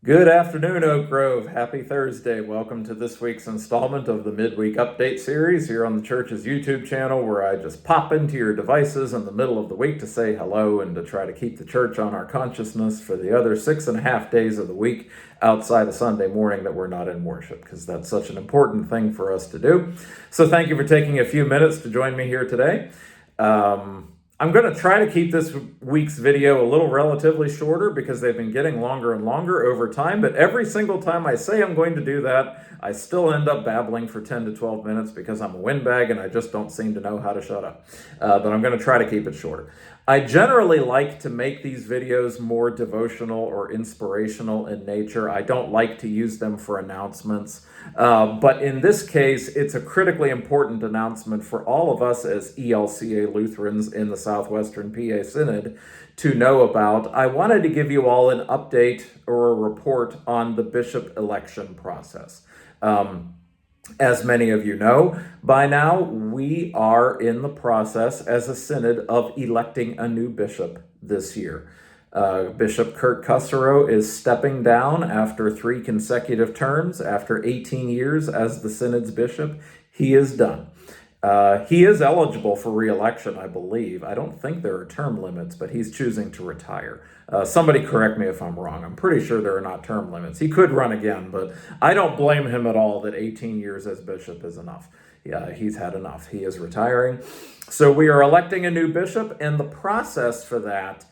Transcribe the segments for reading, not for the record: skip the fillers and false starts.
Good afternoon, Oak Grove. Happy Thursday. Welcome to this week's installment of the Midweek Update series here on the church's YouTube channel, where I just pop into your devices in the middle of the week to say hello and to try to keep the church on our consciousness for the other 6.5 days of the week outside of Sunday morning that we're not in worship, because that's such an important thing for us to do. So thank you for taking a few minutes to join me here today. I'm going to try to keep this week's video a little relatively shorter because they've been getting longer and longer over time, but every single time I say I'm going to do that, I still end up babbling for 10 to 12 minutes because I'm a windbag and I just don't seem to know how to shut up. But I'm going to try to keep it shorter. I generally like to make these videos more devotional or inspirational in nature. I don't like to use them for announcements. But in this case, it's a critically important announcement for all of us as ELCA Lutherans in the Southwestern PA Synod to know about. I wanted to give you all an update or a report on the bishop election process. As many of you know by now, we are in the process as a synod of electing a new bishop this year. Bishop Kurt Kusserow is stepping down after 3 consecutive terms. After 18 years as the synod's bishop, he is done. He is eligible for re-election, I believe. I don't think there are term limits, but he's choosing to retire. Somebody correct me if I'm wrong. I'm pretty sure there are not term limits. He could run again, but I don't blame him at all that 18 years as bishop is enough. Yeah, he's had enough. He is retiring. So we are electing a new bishop, and the process for that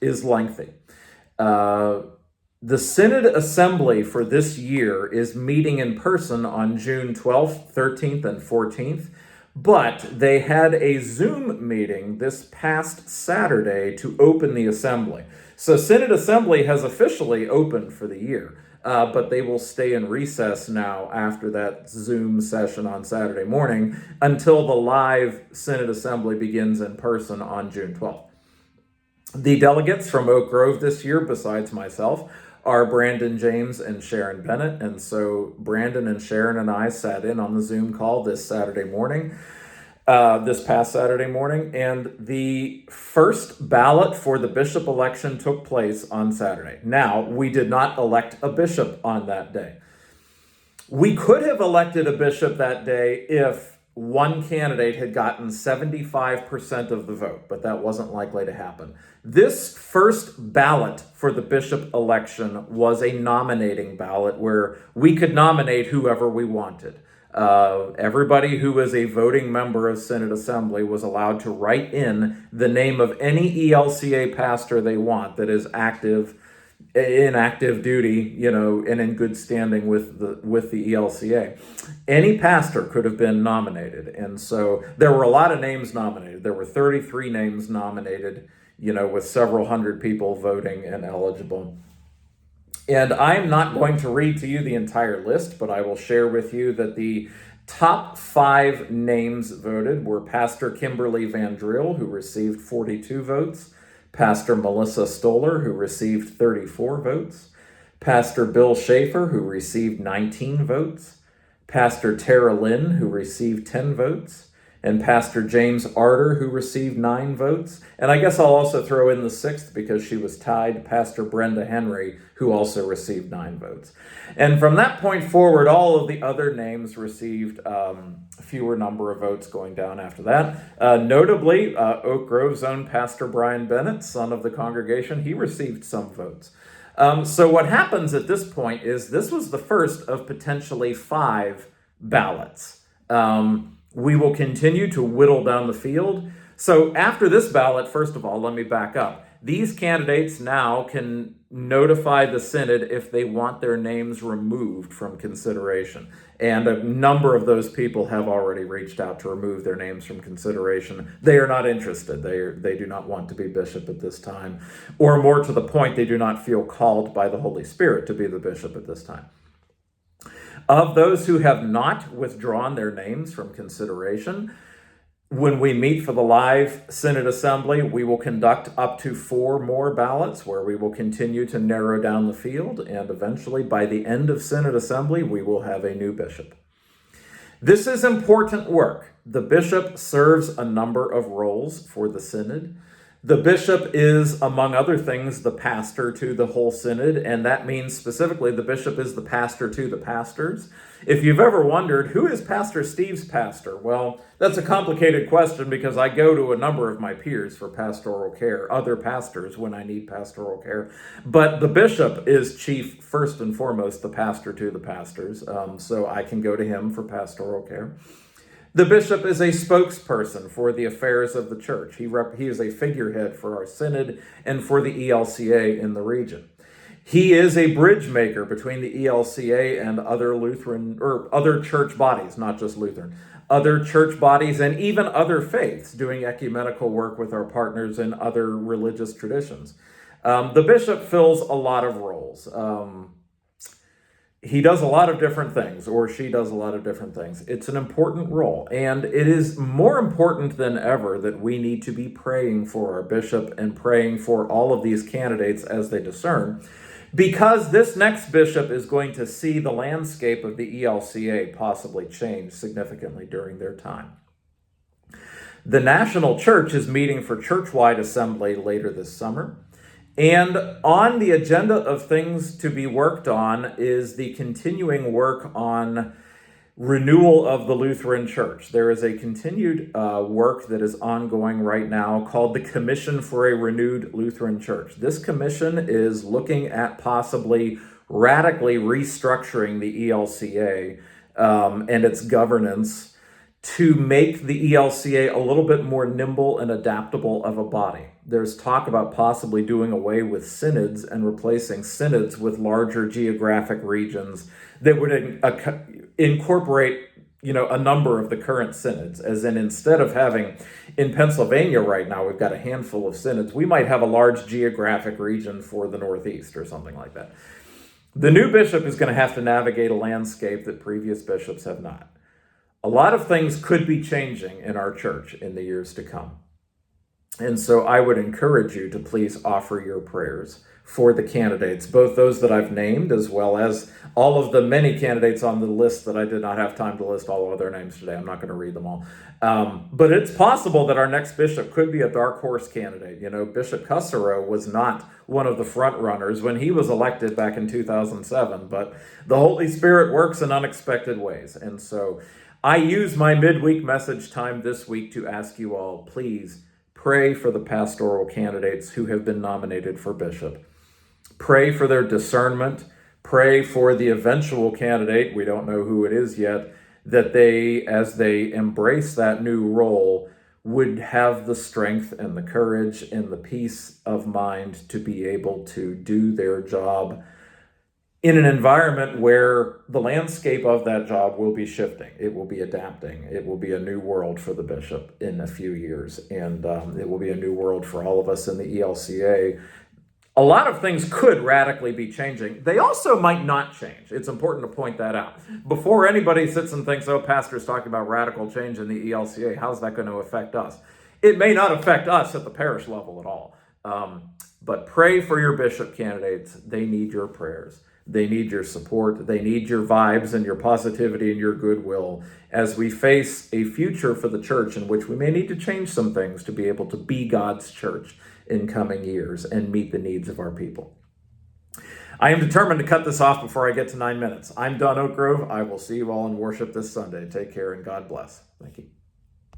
is lengthy. The Synod Assembly for this year is meeting in person on June 12th, 13th, and 14th, but they had a Zoom meeting this past Saturday to open the assembly. So Synod Assembly has officially opened for the year, but they will stay in recess now after that Zoom session on Saturday morning until the live Synod Assembly begins in person on June 12th. The delegates from Oak Grove this year, besides myself, are Brandon James and Sharon Bennett. And so Brandon and Sharon and I sat in on the Zoom call this past Saturday morning, and the first ballot for the bishop election took place on Saturday. Now, we did not elect a bishop on that day. We could have elected a bishop that day if one candidate had gotten 75% of the vote, but that wasn't likely to happen. This first ballot for the bishop election was a nominating ballot where we could nominate whoever we wanted. Everybody who was a voting member of Synod Assembly was allowed to write in the name of any ELCA pastor they want that is in active duty, and in good standing with the ELCA. Any pastor could have been nominated. And so there were a lot of names nominated. There were 33 names nominated, with several hundred people voting and eligible. And I'm not going to read to you the entire list, but I will share with you that the top 5 names voted were Pastor Kimberly Van Driel, who received 42 votes, Pastor Melissa Stoller, who received 34 votes, Pastor Bill Schaefer, who received 19 votes, Pastor Tara Lynn, who received 10 votes, and Pastor James Arter, who received 9 votes. And I guess I'll also throw in the 6th because she was tied, Pastor Brenda Henry, who also received 9 votes. And from that point forward, all of the other names received fewer number of votes going down after that. Notably, Oak Grove's own Pastor Brian Bennett, son of the congregation, he received some votes. So what happens at this point is this was the first of potentially 5 ballots. We will continue to whittle down the field. So after this ballot, first of all, let me back up. These candidates now can notify the synod if they want their names removed from consideration. And a number of those people have already reached out to remove their names from consideration. They are not interested. They do not want to be bishop at this time. Or more to the point, they do not feel called by the Holy Spirit to be the bishop at this time. Of those who have not withdrawn their names from consideration, when we meet for the live Synod Assembly, we will conduct up to 4 more ballots where we will continue to narrow down the field, and eventually by the end of Synod Assembly, we will have a new bishop. This is important work. The bishop serves a number of roles for the synod. The bishop is, among other things, the pastor to the whole synod, and that means specifically the bishop is the pastor to the pastors. If you've ever wondered, who is Pastor Steve's pastor? Well, that's a complicated question because I go to a number of my peers for pastoral care, other pastors when I need pastoral care. But the bishop is chief, first and foremost, the pastor to the pastors, so I can go to him for pastoral care. The bishop is a spokesperson for the affairs of the church. He is a figurehead for our synod and for the ELCA in the region. He is a bridge maker between the ELCA and other Lutheran or other church bodies, not just Lutheran, other church bodies and even other faiths, doing ecumenical work with our partners in other religious traditions. The bishop fills a lot of roles. He does a lot of different things, or she does a lot of different things. It's an important role, and it is more important than ever that we need to be praying for our bishop and praying for all of these candidates as they discern, because this next bishop is going to see the landscape of the ELCA possibly change significantly during their time. The national church is meeting for church-wide assembly later this summer. And on the agenda of things to be worked on is the continuing work on renewal of the Lutheran Church. There is a continued work that is ongoing right now called the Commission for a Renewed Lutheran Church. This commission is looking at possibly radically restructuring the ELCA and its governance to make the ELCA a little bit more nimble and adaptable of a body. There's talk about possibly doing away with synods and replacing synods with larger geographic regions that would incorporate, a number of the current synods. As in, instead of having, in Pennsylvania right now, we've got a handful of synods, we might have a large geographic region for the Northeast or something like that. The new bishop is going to have to navigate a landscape that previous bishops have not. A lot of things could be changing in our church in the years to come. And so I would encourage you to please offer your prayers for the candidates, both those that I've named as well as all of the many candidates on the list that I did not have time to list all of their names today. I'm not going to read them all. But it's possible that our next bishop could be a dark horse candidate. Bishop Cussero was not one of the front runners when he was elected back in 2007, but the Holy Spirit works in unexpected ways. And so I use my midweek message time this week to ask you all, please pray for the pastoral candidates who have been nominated for bishop. Pray for their discernment. Pray for the eventual candidate, we don't know who it is yet, that they, as they embrace that new role, would have the strength and the courage and the peace of mind to be able to do their job in an environment where the landscape of that job will be shifting. It will be adapting. It will be a new world for the bishop in a few years. And it will be a new world for all of us in the ELCA. A lot of things could radically be changing. They also might not change. It's important to point that out. Before anybody sits and thinks, pastor's talking about radical change in the ELCA, how's that going to affect us? It may not affect us at the parish level at all. But pray for your bishop candidates. They need your prayers. They need your support. They need your vibes and your positivity and your goodwill as we face a future for the church in which we may need to change some things to be able to be God's church in coming years and meet the needs of our people. I am determined to cut this off before I get to 9 minutes. I'm Don Oak Grove. I will see you all in worship this Sunday. Take care and God bless. Thank you.